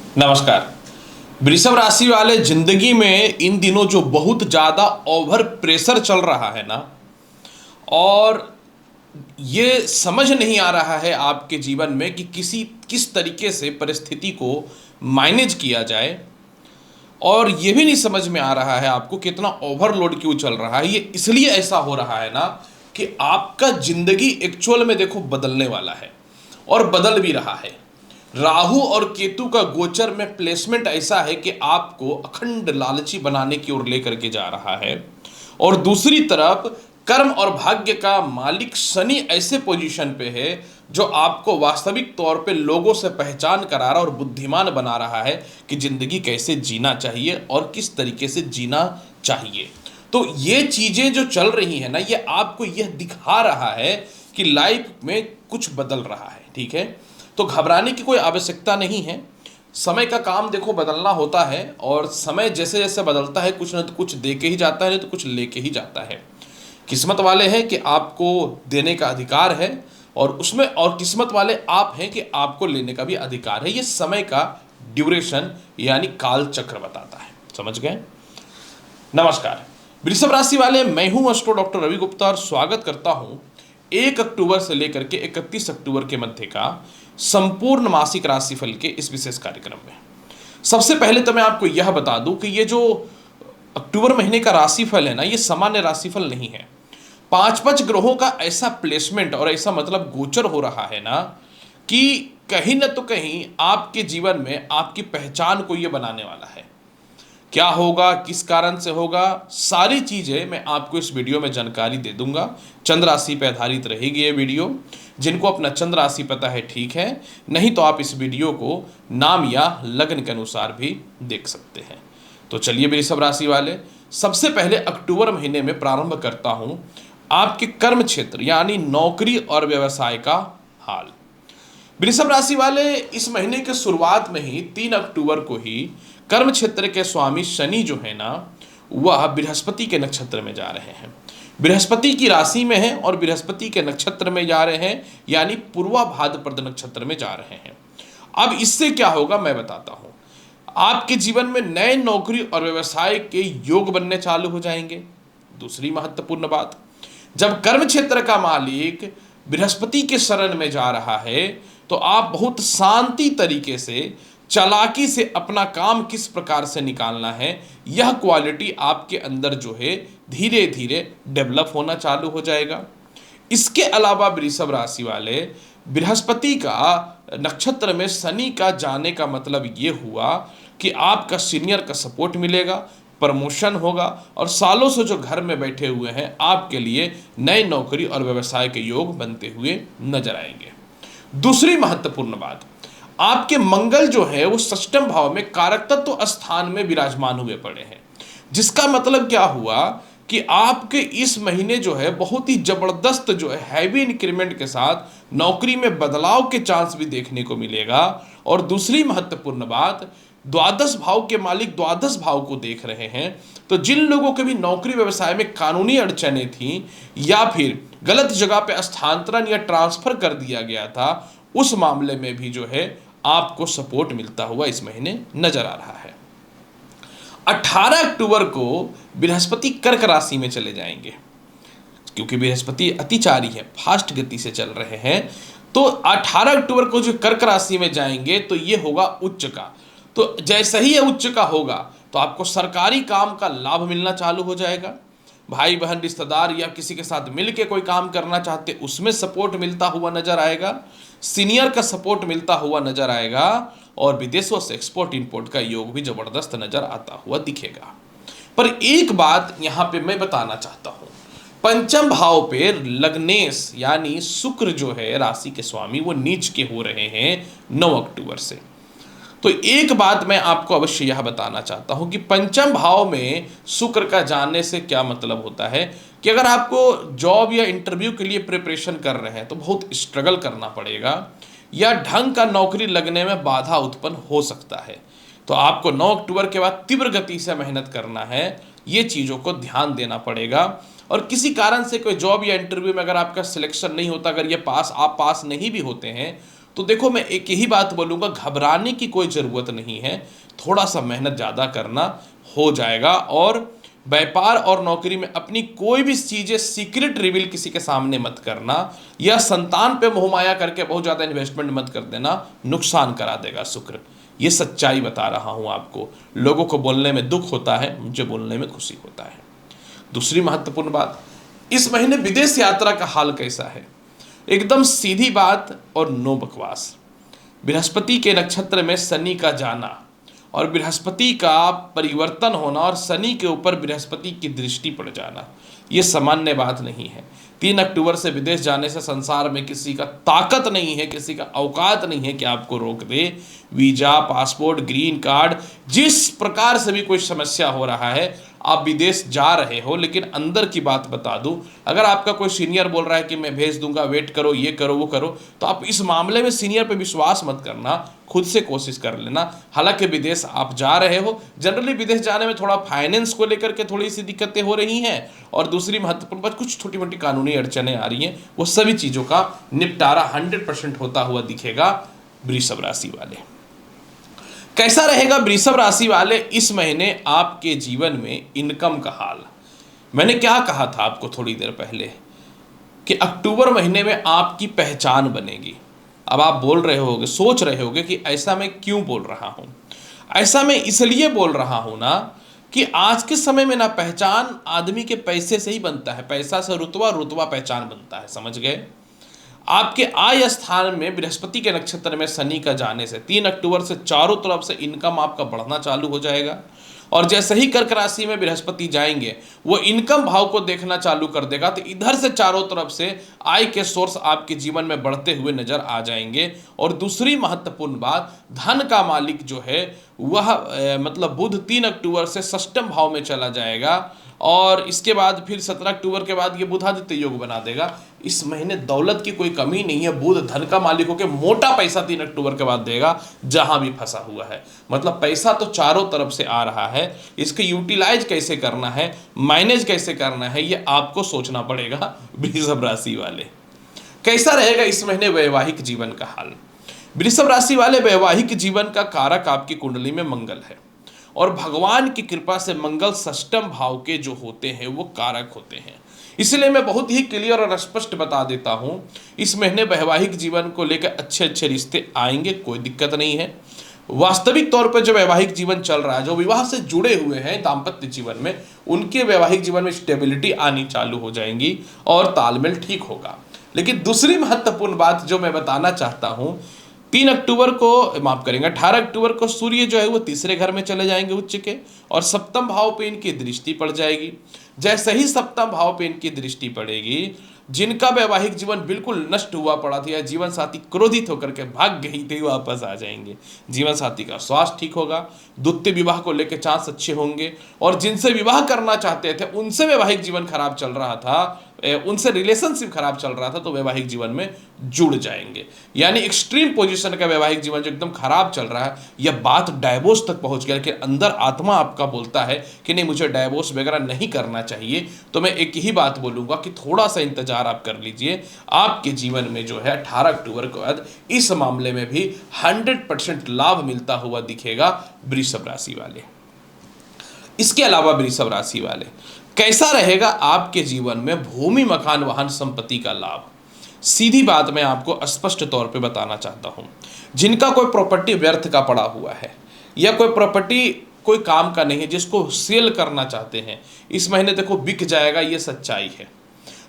नमस्कार। वृषभ राशि वाले जिंदगी में इन दिनों जो बहुत ज़्यादा ओवर प्रेशर चल रहा है ना, और ये समझ नहीं आ रहा है आपके जीवन में कि किस तरीके से परिस्थिति को मैनेज किया जाए। और ये भी नहीं समझ में आ रहा है आपको कितना ओवरलोड क्यों चल रहा है। ये इसलिए ऐसा हो रहा है ना कि आपका जिंदगी एक्चुअल में देखो बदलने वाला है और बदल भी रहा है। राहु और केतु का गोचर में प्लेसमेंट ऐसा है कि आपको अखंड लालची बनाने की ओर लेकर के जा रहा है। और दूसरी तरफ कर्म और भाग्य का मालिक शनि ऐसे पोजीशन पे है जो आपको वास्तविक तौर पे लोगों से पहचान करा रहा और बुद्धिमान बना रहा है कि जिंदगी कैसे जीना चाहिए और किस तरीके से जीना चाहिए। तो ये चीजें जो चल रही है ना, ये आपको यह दिखा रहा है कि लाइफ में कुछ बदल रहा है। ठीक है, तो घबराने की कोई आवश्यकता नहीं है। समय का काम देखो बदलना होता है, और समय जैसे जैसे बदलता है कुछ न तो कुछ दे के ही जाता है, नहीं तो कुछ लेके ही जाता है। किस्मत वाले हैं कि आपको देने का अधिकार है, और उसमें और किस्मत वाले आप हैं कि आपको लेने का भी अधिकार है। ये समय का ड्यूरेशन यानी काल चक्र बताता है। समझ गए? नमस्कार। वृषभ राशि वाले, मैं हूं एस्ट्रो डॉक्टर रवि गुप्ता और स्वागत करता हूं 1 अक्टूबर से लेकर के 31 अक्टूबर के मध्य का संपूर्ण मासिक राशिफल के इस विशेष कार्यक्रम में। सबसे पहले तो मैं आपको यह बता दूं कि ये जो अक्टूबर महीने का राशिफल है ना, ये सामान्य राशिफल नहीं है। 5 ग्रहों का ऐसा प्लेसमेंट और ऐसा मतलब गोचर हो रहा है ना कि कहीं ना तो कहीं आपके जीवन में आपकी पहचान को ये बनाने वाला है। क्या होगा, किस कारण से होगा, सारी चीज़ें मैं आपको इस वीडियो में जानकारी दे दूंगा। चंद्र राशि पर आधारित रहेगी ये वीडियो। जिनको अपना चंद्र राशि पता है ठीक है, नहीं तो आप इस वीडियो को नाम या लग्न के अनुसार भी देख सकते हैं। तो चलिए वृषभ राशि वाले, सबसे पहले अक्टूबर महीने में प्रारंभ करता हूं आपके कर्म क्षेत्र यानी नौकरी और व्यवसाय का हाल। वृषभ राशि वाले, इस महीने के शुरुआत में ही 3 अक्टूबर को ही कर्म क्षेत्र के स्वामी शनि जो है ना, वह बृहस्पति के नक्षत्र में जा रहे हैं। बृहस्पति की राशि में है और बृहस्पति के नक्षत्र में जा रहे हैं, यानी पूर्वा भाद्रपद नक्षत्र में जा रहे हैं। अब इससे क्या होगा मैं बताता हूं। आपके जीवन में नए नौकरी और व्यवसाय के योग बनने चालू हो जाएंगे। दूसरी महत्वपूर्ण बात, जब कर्म क्षेत्र का मालिक बृहस्पति के शरण में जा रहा है तो आप बहुत शांति तरीके से, चालाकी से अपना काम किस प्रकार से निकालना है, यह क्वालिटी आपके अंदर जो है धीरे धीरे डेवलप होना चालू हो जाएगा। इसके अलावा वृषभ राशि वाले, बृहस्पति का नक्षत्र में शनि का जाने का मतलब ये हुआ कि आपका सीनियर का सपोर्ट मिलेगा, प्रमोशन होगा, और सालों से जो घर में बैठे हुए हैं आपके लिए नई नौकरी और व्यवसाय के योग बनते हुए नजर आएंगे। दूसरी महत्वपूर्ण बात, आपके मंगल जो है वो षष्ठम भाव में कारक तत्व स्थान में विराजमान हुए पड़े हैं। जिसका मतलब क्या हुआ कि आपके इस महीने जो है बहुत ही जबरदस्त जो है हैवी इंक्रीमेंट के साथ नौकरी में बदलाव के चांस भी देखने को मिलेगा। और दूसरी महत्वपूर्ण बात, द्वादश भाव के मालिक द्वादश भाव को देख रहे हैं, तो जिन लोगों के भी नौकरी व्यवसाय में कानूनी अड़चनें थी या फिर गलत जगह पे स्थानांतरण या ट्रांसफर कर दिया गया था, उस मामले में भी जो है आपको सपोर्ट मिलता हुआ इस महीने नजर आ रहा है। 18 अक्टूबर को बृहस्पति कर्क राशि में चले जाएंगे, क्योंकि बृहस्पति अतिचारी है, फास्ट गति से चल रहे हैं। तो 18 अक्टूबर को जो कर्क राशि में जाएंगे तो ये होगा उच्च का। तो जैसे ही ये उच्च का होगा तो आपको सरकारी काम का लाभ मिलना चालू हो जाएगा। भाई बहन रिश्तेदार या किसी के साथ मिल के कोई काम करना चाहते उसमें सपोर्ट मिलता हुआ नजर आएगा। सीनियर का सपोर्ट मिलता हुआ नजर आएगा, और विदेशों से एक्सपोर्ट इंपोर्ट का योग भी जबरदस्त नजर आता हुआ दिखेगा। पर एक बात यहां पे मैं बताना चाहता हूं, पंचम भाव पे लग्नेश यानी शुक्र जो है राशि के स्वामी, वो नीच के हो रहे हैं 9 अक्टूबर से। तो एक बात मैं आपको अवश्य यह बताना चाहता हूं कि पंचम भाव में शुक्र का जाने से क्या मतलब होता है कि अगर आपको जॉब या इंटरव्यू के लिए प्रिपरेशन कर रहे हैं तो बहुत स्ट्रगल करना पड़ेगा, या ढंग का नौकरी लगने में बाधा उत्पन्न हो सकता है। तो आपको 9 अक्टूबर के बाद तीव्र गति से मेहनत करना है, ये चीज़ों को ध्यान देना पड़ेगा। और किसी कारण से कोई जॉब या इंटरव्यू में अगर आपका सिलेक्शन नहीं होता, अगर ये आप पास नहीं भी होते हैं, तो देखो मैं एक यही बात बोलूँगा, घबराने की कोई ज़रूरत नहीं है, थोड़ा सा मेहनत ज़्यादा करना हो जाएगा। और व्यापार और नौकरी में अपनी कोई भी चीज़ें सीक्रेट रिवील किसी के सामने मत करना, या संतान पे मोहमाया करके बहुत ज़्यादा इन्वेस्टमेंट मत कर देना, नुकसान करा देगा शुक्र। ये सच्चाई बता रहा हूँ आपको। लोगों को बोलने में दुख होता है, मुझे बोलने में खुशी होता है। दूसरी महत्वपूर्ण बात, इस महीने विदेश यात्रा का हाल कैसा है? एकदम सीधी बात और नो बकवास। बृहस्पति के नक्षत्र में शनि का जाना और बृहस्पति का परिवर्तन होना और शनि के ऊपर बृहस्पति की दृष्टि पड़ जाना, ये सामान्य बात नहीं है। 3 अक्टूबर से विदेश जाने से संसार में किसी का ताकत नहीं है, किसी का औकात नहीं है कि आपको रोक दे। वीजा, पासपोर्ट, ग्रीन कार्ड, जिस प्रकार से भी कोई समस्या हो रहा है, आप विदेश जा रहे हो। लेकिन अंदर की बात बता दूं, अगर आपका कोई सीनियर बोल रहा है कि मैं भेज दूंगा, वेट करो, ये करो, वो करो, तो आप इस मामले में सीनियर पे विश्वास मत करना, खुद से कोशिश कर लेना। हालांकि विदेश आप जा रहे हो, जनरली विदेश जाने में थोड़ा फाइनेंस को लेकर के थोड़ी सी दिक्कतें हो रही हैं, और दूसरी महत्वपूर्ण बात, कुछ छोटी मोटी कानूनी अड़चनें आ रही हैं, वो सभी चीज़ों का निपटारा 100% होता हुआ दिखेगा वृषभ राशि वाले। कैसा रहेगा वृषभ राशि वाले इस महीने आपके जीवन में इनकम का हाल? मैंने क्या कहा था आपको थोड़ी देर पहले कि अक्टूबर महीने में आपकी पहचान बनेगी। अब आप बोल रहे होगे, सोच रहे होगे कि ऐसा मैं क्यों बोल रहा हूं? ऐसा मैं इसलिए बोल रहा हूं ना कि आज के समय में ना पहचान आदमी के पैसे से ही बनता है, पैसा से रुतबा, रुतबा पहचान बनता है, समझ गए? आपके आय स्थान में बृहस्पति के नक्षत्र में शनि का जाने से 3 अक्टूबर से चारों तरफ से इनकम आपका बढ़ना चालू हो जाएगा। और जैसे ही कर्क राशि में बृहस्पति जाएंगे, वो इनकम भाव को देखना चालू कर देगा, तो इधर से चारों तरफ से आय के सोर्स आपके जीवन में बढ़ते हुए नजर आ जाएंगे। और दूसरी महत्वपूर्ण बात, धन का मालिक जो है वह मतलब बुध 3 अक्टूबर से षष्ठम भाव में चला जाएगा, और इसके बाद फिर 17 अक्टूबर के बाद ये बुधादित्य योग बना देगा। इस महीने दौलत की कोई कमी नहीं है। बुध धन का मालिक होकर मोटा पैसा 3 अक्टूबर के बाद देगा, जहां भी फंसा हुआ है। मतलब पैसा तो चारों तरफ से आ रहा है, इसके यूटिलाइज कैसे करना है, मैनेज कैसे करना है, ये आपको सोचना पड़ेगा वृषभ राशि वाले। कैसा रहेगा इस महीने वैवाहिक जीवन का हाल? वृषभ राशि वाले, वैवाहिक जीवन का कारक आपकी कुंडली में मंगल है, और भगवान की कृपा से मंगल षष्ठम भाव के जो होते हैं वो कारक होते हैं। इसलिए मैं बहुत ही क्लियर और स्पष्ट बता देता हूं, इस महीने वैवाहिक जीवन को लेकर अच्छे अच्छे रिश्ते आएंगे, कोई दिक्कत नहीं है। वास्तविक तौर पर जो वैवाहिक जीवन चल रहा है, जो विवाह से जुड़े हुए हैं दाम्पत्य जीवन में, उनके वैवाहिक जीवन में स्टेबिलिटी आनी चालू हो जाएंगी और तालमेल ठीक होगा। लेकिन दूसरी महत्वपूर्ण बात जो मैं बताना चाहता हूं, 3 अक्टूबर को, माफ करेंगे 18 अक्टूबर को सूर्य जो है वो तीसरे घर में चले जाएंगे उच्च के, और सप्तम भाव पे इनकी दृष्टि पड़ जाएगी। जैसे ही सप्तम भाव पे इनकी दृष्टि पड़ेगी, जिनका वैवाहिक जीवन बिल्कुल नष्ट हुआ पड़ा था या जीवन साथी क्रोधित होकर के भाग गई थी, वापस आ जाएंगे। जीवन साथी का स्वास्थ्य ठीक होगा, द्वितीय विवाह को लेकर चांस अच्छे होंगे, और जिनसे विवाह करना चाहते थे उनसे वैवाहिक जीवन खराब चल रहा था, उनसे रिलेशनशिप खराब चल रहा था, तो वैवाहिक जीवन में जुड़ जाएंगे। यानी एक्सट्रीम पोजीशन का वैवाहिक जीवन जो एकदम खराब चल रहा है, यह बात डाइवोर्स तक पहुंच गया कि अंदर आत्मा आपका बोलता है कि नहीं, मुझे डाइवोर्स वगैरह नहीं करना चाहिए। तो मैं एक ही बात बोलूंगा कि थोड़ा सा इंतजार आप कर लीजिए। आपके जीवन में जो है 18 अक्टूबर के बाद इस मामले में भी 100% लाभ मिलता हुआ दिखेगा वृषभ राशि वाले। इसके अलावा वृषभ राशि वाले, कैसा रहेगा आपके जीवन में भूमि, मकान, वाहन, संपत्ति का लाभ? सीधी बात मैं आपको स्पष्ट तौर पे बताना चाहता हूं, जिनका कोई प्रॉपर्टी व्यर्थ का पड़ा हुआ है या कोई प्रॉपर्टी कोई काम का नहीं है, जिसको सेल करना चाहते हैं, इस महीने देखो बिक जाएगा, ये सच्चाई है।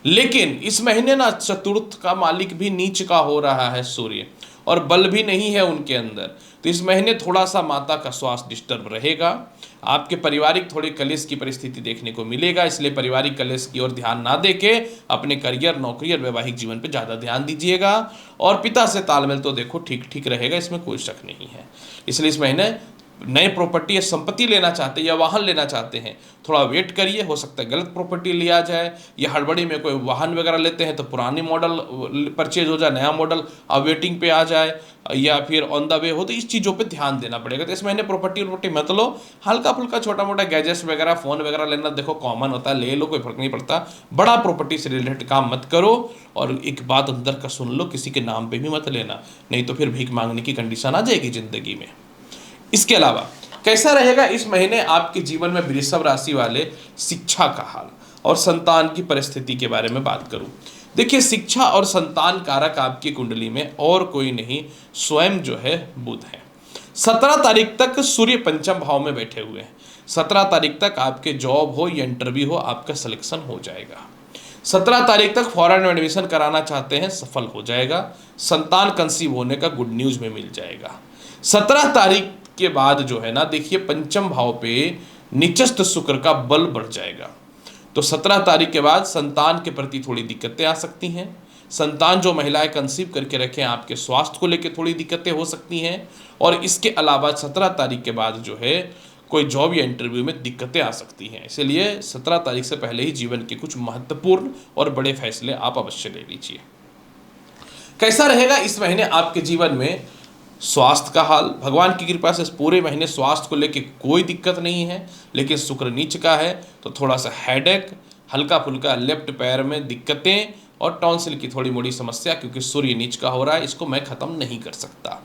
लेकिन इस महीने ना चतुर्थ का मालिक भी नीच का हो रहा है सूर्य, और बल भी नहीं है उनके अंदर, तो इस महीने थोड़ा सा माता का स्वास्थ्य डिस्टर्ब रहेगा। आपके पारिवारिक थोड़े कलेश की परिस्थिति देखने को मिलेगा, इसलिए पारिवारिक कलेश की ओर ध्यान ना देके अपने करियर, नौकरी और वैवाहिक जीवन पे ज़्यादा ध्यान दीजिएगा। और पिता से तालमेल तो देखो ठीक ठीक रहेगा, इसमें कोई शक नहीं है। इसलिए इस महीने नए प्रॉपर्टी या संपत्ति लेना चाहते हैं या वाहन लेना चाहते हैं, थोड़ा वेट करिए, हो सकता है गलत प्रॉपर्टी लिया जाए, या हड़बड़ी में कोई वाहन वगैरह लेते हैं तो पुरानी मॉडल परचेज हो जाए, नया मॉडल अब वेटिंग पे आ जाए, या फिर ऑन द वे हो, तो इस चीज़ों पे ध्यान देना पड़ेगा। तो इस महीने प्रॉपर्टी मत लो, हल्का फुल्का छोटा मोटा गैजेट्स वगैरह, फ़ोन वगैरह लेना देखो कॉमन होता है, ले लो, कोई फर्क नहीं पड़ता। बड़ा प्रॉपर्टी से रिलेटेड काम मत करो। और एक बात अंदर का सुन लो, किसी के नाम पे भी मत लेना, नहीं तो फिर भीख मांगने की कंडीशन आ जाएगी ज़िंदगी में। इसके अलावा कैसा रहेगा इस महीने आपके जीवन में वृषभ राशि वाले, शिक्षा का हाल और संतान की परिस्थिति के बारे में बात करूं। देखिए, शिक्षा और संतान कारक आपकी कुंडली में और कोई नहीं, स्वयं जो है बुध है। 17 तारीख तक सूर्य पंचम भाव में बैठे हुए हैं। 17 तारीख तक आपके जॉब हो या इंटरव्यू हो, आपका सिलेक्शन हो जाएगा। 17 तारीख तक फॉरेन में एडमिशन कराना चाहते हैं, सफल हो जाएगा। संतान कंसीव होने का गुड न्यूज में मिल जाएगा। 17 तारीख के बाद जो है ना, देखिए पंचम भाव पे निचस्थ शुक्र का बल बढ़ जाएगा। तो 17 तारीख के बाद संतान के प्रति थोड़ी दिक्कतें आ सकती हैं। संतान जो महिलाएं कंसीव करके रखें, आपके स्वास्थ्य को लेकर थोड़ी दिक्कतें हो सकती हैं। और इसके अलावा 17 तारीख के बाद जो है कोई जॉब या इंटरव्यू में दिक्कतें आ सकती हैं। इसलिए 17 तारीख से पहले ही जीवन के कुछ महत्वपूर्ण और बड़े फैसले आप अवश्य ले लीजिए। कैसा रहेगा इस महीने आपके जीवन में स्वास्थ्य का हाल? भगवान की कृपा से इस पूरे महीने स्वास्थ्य को लेकर कोई दिक्कत नहीं है, लेकिन शुक्र नीच का है तो थोड़ा सा हेडेक, हल्का फुल्का लेफ्ट पैर में दिक्कतें और टॉन्सिल की थोड़ी मोड़ी समस्या, क्योंकि सूर्य नीच का हो रहा है, इसको मैं खत्म नहीं कर सकता।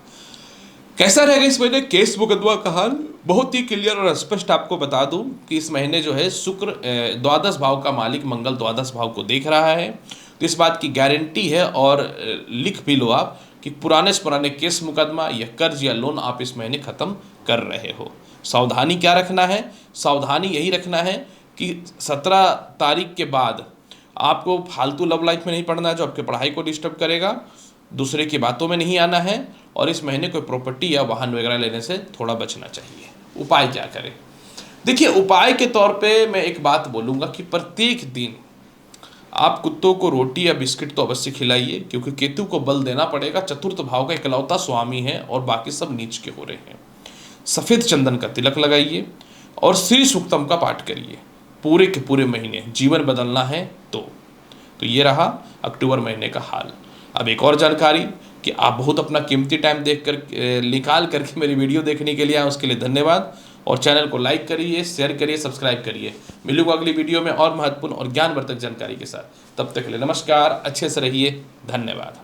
कैसा रहेगा इस महीने केस मुकदमा का हाल? बहुत ही क्लियर और स्पष्ट आपको बता दूं कि इस महीने जो है शुक्र द्वादश भाव का मालिक मंगल द्वादश भाव को देख रहा है, तो इस बात की गारंटी है। और लिख भी लो आप कि पुराने से पुराने केस मुकदमा या कर्ज या लोन आप इस महीने ख़त्म कर रहे हो। सावधानी क्या रखना है? सावधानी यही रखना है कि 17 तारीख के बाद आपको फालतू लव लाइफ में नहीं पड़ना है जो आपके पढ़ाई को डिस्टर्ब करेगा, दूसरे की बातों में नहीं आना है, और इस महीने कोई प्रॉपर्टी या वाहन वगैरह लेने से थोड़ा बचना चाहिए। उपाय क्या करें? देखिए, उपाय के तौर पे मैं एक बात बोलूँगा कि प्रत्येक दिन आप कुत्तों को रोटी या बिस्किट तो अवश्य खिलाइए, क्योंकि केतु को बल देना पड़ेगा। चतुर्थ भाव का इकलौता स्वामी है और बाकी सब नीच के हो रहे हैं। सफ़ेद चंदन का तिलक लगाइए और श्री सूक्तम का पाठ करिए पूरे के पूरे महीने। जीवन बदलना है तो ये रहा अक्टूबर महीने का हाल। अब एक और जानकारी कि आप बहुत अपना कीमती टाइम निकाल करके मेरी वीडियो देखने के लिए आए, उसके लिए धन्यवाद। और चैनल को लाइक करिए, शेयर करिए, सब्सक्राइब करिए। मिलूंगा अगली वीडियो में और महत्वपूर्ण और ज्ञानवर्धक जानकारी के साथ। तब तक के लिए नमस्कार, अच्छे से रहिए, धन्यवाद।